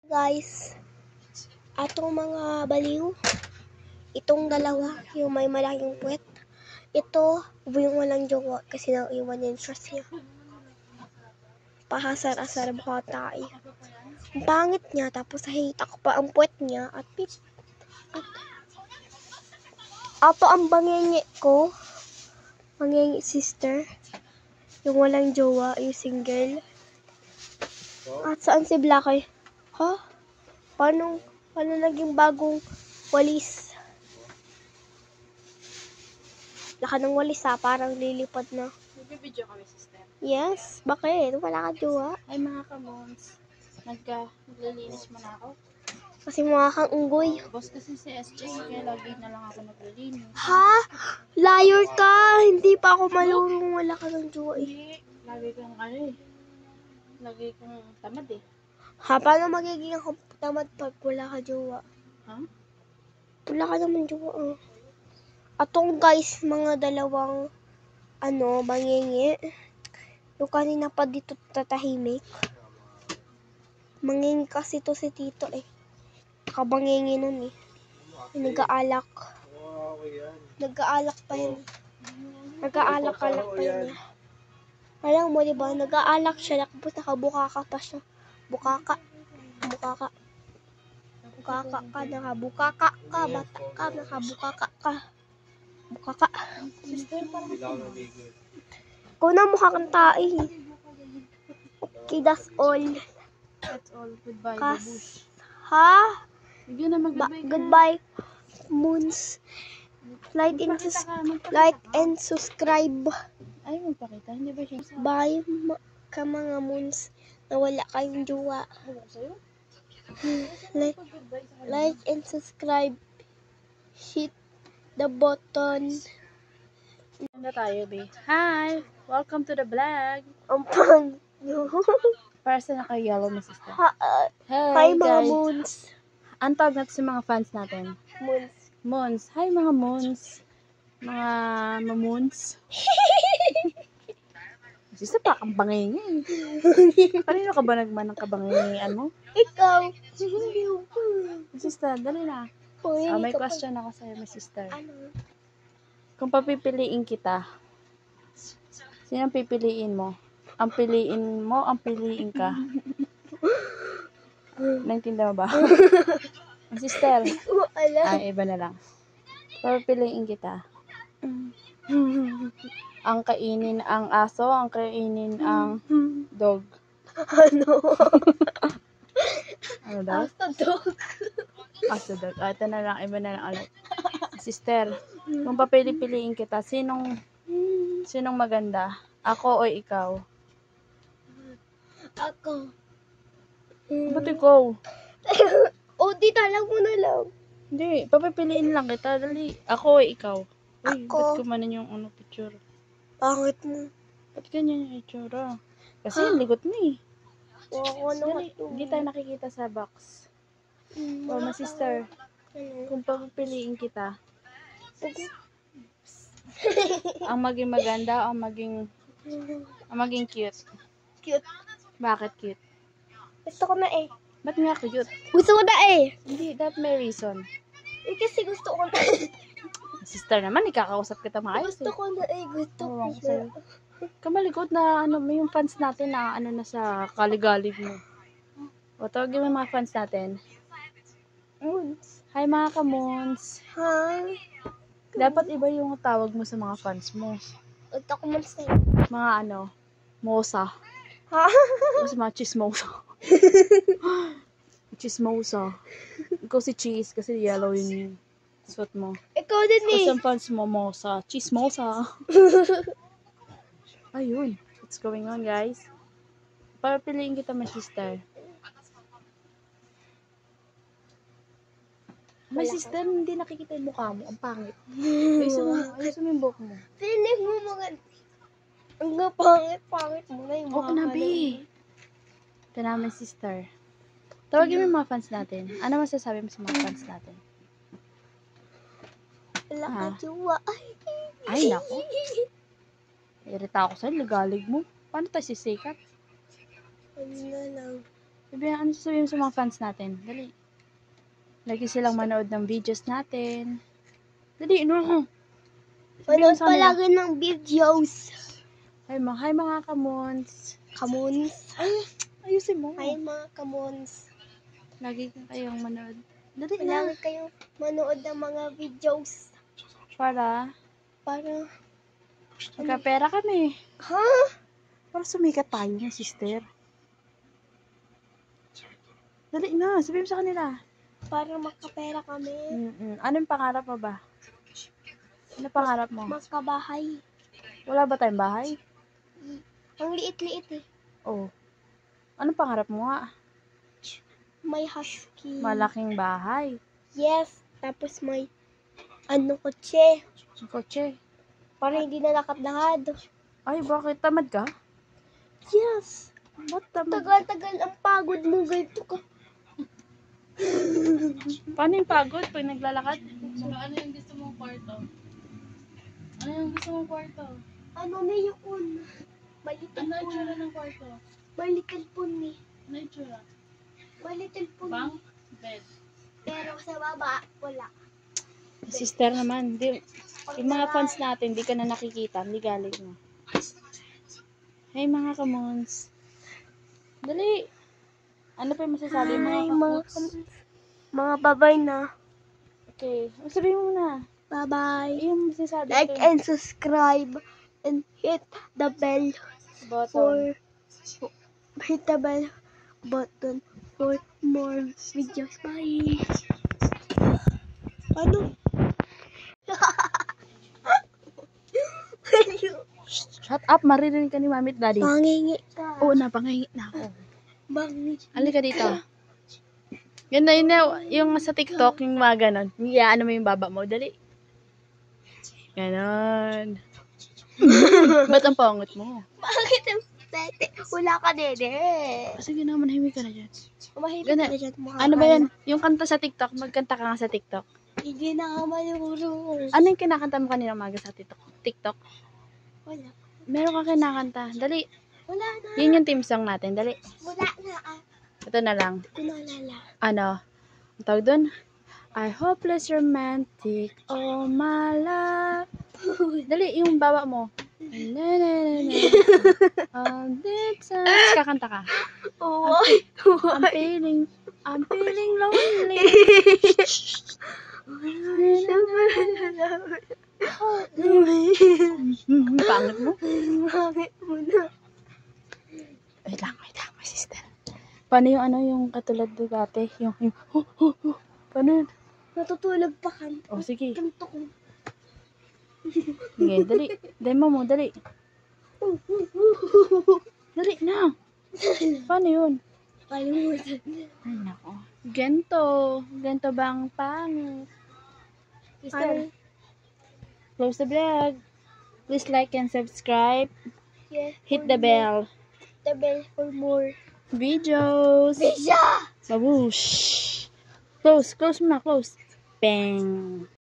Guys, atong mga baliw, itong dalawa, yung may malaking puwet, ito, yung walang jowa kasi naiwan yung trust niya. Pahasar-asar bata eh. Ang pangit niya, tapos hate ako pa ang puwet niya at ato ang bangengi ko, bangengi sister, yung walang jowa, yung single. At saan si Blacky? Ha? Paano naging bagong walis? Laka ng walis ha, parang lilipad na. Nagbibideo kami, sister. Yes, bakit? Wala ka jowa? Ay, mga kamons. Naglilinis mo na ako. Kasi mukha kang unggoy. Boss kasi si SJ, kaya lagi na lang ako naglilinis. Ha? Liar ka! Hindi pa ako malurong wala ka ng jowa eh. Hindi. Lagi kong lagi kong tamad eh. Ha? Paano magiging ako tamad pag wala ka jowa? Ha? Wala ka naman jowa ah. Atong guys, mga dalawang mangingi. Yung kanina pa dito tatahimik. Mangingi kasi to si Tito eh. Kabangingi nun eh. Nag-aalak. Nag-aalak pa yun. Nag-aalak-alak pa yun. Alam mo diba, nag-aalak siya. Nakabukaka pa siya. Bukaka. Bukaka ka, nakabukaka ka. Bata ka, nakabukaka ka. Bukaka. Sister, parang Kung na mukha kang tae. Okay, that's all. that's all. Goodbye, Kas. babush. Ha? Bigyan na mag-goodbye ka. Goodbye, Moons. Like and subscribe. Ay, magpakita. Hindi ba siya? Bye ka mga Moons na wala kayong jowa. Ano sa'yo? Like and subscribe. Hit the button. Na tayo, be. Hi! Welcome to the vlog. Ang pang. Para sa naka-yellow na sister. Hi mga Moons. Ang tawag natin sa mga fans natin. Moons. Moons. Hi mga Moons. Mga mamoons. Sister, pa kang bangingi. Kanino ka ba nagmanang kabangingian mo? Ikaw. Sister, dali na. May question ako sa'yo, my sister. Ano? Kung papipiliin kita, sino ang pipiliin mo? Ang piliin mo, ang piliin ka. Naintindihan mo ba? Sister. Ay, iba na lang. Papipiliin kita. Ang kainin ang aso, ang kainin ang dog. Ano? Ano daw? Aso dog. Ito na lang, iba na lang ulit. Sister, kung papili-piliin kita, sinong maganda? Ako o ikaw? Ako. Ba't ikaw? O, di talag mo na lang. Hindi, papipiliin lang kita. Dali. Ako o ikaw? Uy, Ako. ba't kumanan yung picture? Pangit mo. Ba't ganyan yung itsura? Kasi yung ligot mo eh. Ako Dali, hindi tayo nakikita sa box. Oh, my sister, kung papipiliin kita, ang maging maganda o ang maging cute? Cute. Bakit cute? Gusto ko na eh. Ba't nga cute? Gusto ko na eh. Hindi, that may reason. Kasi gusto ko na. Sister naman, ikakausap kita maayos Gusto ko na eh. Gusto ko Ewan ko na. sa'yo. Kamalikot na may yung fans natin na na sa kaligalig mo. O, tawagin mo yung mga fans natin. Moons. Hi mga ka-moons. Ha? Dapat iba yung tawag mo sa mga fans mo. Gusto ko man sa'yo. Mga mosa. Ha? Mas mga chismosa. Chismosa. Ikaw si Cheese kasi yellow yung suot mo. Ikaw din eh. Kasi ang fans mo, mosa. Chismosa. Ayun. What's going on, guys? Papiliin kita, my sister. My sister, hindi nakikita yung mukha mo. Ang pangit. Ayusin mo yung buhok mo. Pinig mo mga... Ang pangit mo na yung Buhok na, be. Ito na, my sister. Tawagin mo yung mga fans natin. Ano masasabi mo sa mga fans natin? Wala ka jowa. Ay, nako. Irita ako sa'yo. Ligalig mo. Paano tayo sisikat? Ano na lang. Ano sasabihin mo sa mga fans natin? Dali. Lagi silang manood ng videos natin. Dali, no. Manood sa kanila. palagi ng videos. Hi mga kamons. Kamons. Ay, ayusin mo. Hi mga kamons. Lagi kayong manood. Dali na. Palagi kayong manood ng mga videos. Para Para magkapera kami. ha? Para sumikat tayo ng sister. Dali na, sabihin mo sa kanila. Para magkapera kami. Anong pangarap mo ba? Ano pangarap mo? Magkabahay. Wala ba tayong bahay? Ang liit-liit eh. Oh. Anong pangarap mo nga? May husky. Malaking bahay. Yes. Tapos may kotse. Ang kotse. Para hindi na lakad-lakad. Ay, bakit? Tamad ka? Yes. Ba't tamad? Tagal-tagal ang pagod mo. Ganito ka. Paano yung pagod pag naglalakad? Ano yung gusto mong kwarto? Ano yung gusto mong kwarto? Ano na yun? May little Ano yung pony. tsura ng kwarto? May little pony. Ano yung tsura? May little pony. Bang? Bed. Pero sa baba, wala. Sister naman, yung mga fans natin, di ka na nakikita, hindi galing mo. Hey mga kamons. Dali. Ano pa yung masasabi mo Hi, mga mga kamons? Mga babay na. Okay. Sabihin mo na. Bye-bye. Yung masasabi Like ko. and subscribe and hit the bell Button. hit the bell button for more videos. Bye. Ano? Shut up, maririnig ka ni mami at daddy. Pangingi ka. Oo na, pangahingi na ako. Bangit. Halika dito. Yun na, yung sa TikTok, yung mga ganon. Ano mo yung baba mo, dali. Ganon. Ba't ang pangot mo? Bakit ang tete? Wala ka, dede. Sige na, manahimik ka na dyan. Umahimik Gana. ka na dyan. Ano ba yan? Yung kanta sa TikTok, magkanta ka nga sa TikTok. Hindi na nga maluro. Ano yung kinakanta mo kanina umaga sa TikTok? Wala. Meron ka kinakanta. Dali. Wala na. Yun yung team song natin. Dali. Wala na. Ito na lang. Hindi ko naalala. Ano? Ang tawag dun? I hopeless romantic all my life. Dali, yung baba mo. Na na na na. Kakanta ka. Oo. I'm feeling lonely. Pangit mo. Bakit mo na? Wait lang, my sister. Paano yung katulad do dati? Paano yun? Natutulog pa ka. Oh, sige. Ganito ko. Sige, dali. Demo mo, dali. Dali na. Paano yun? Kalimutan. Ay, nako. Gento. Gento bang pangit? Sister, close the vlog. Please like and subscribe. Yeah, Hit the bell. the bell for more. Videos. Bisa! Babush. Close mo na, close. Bang.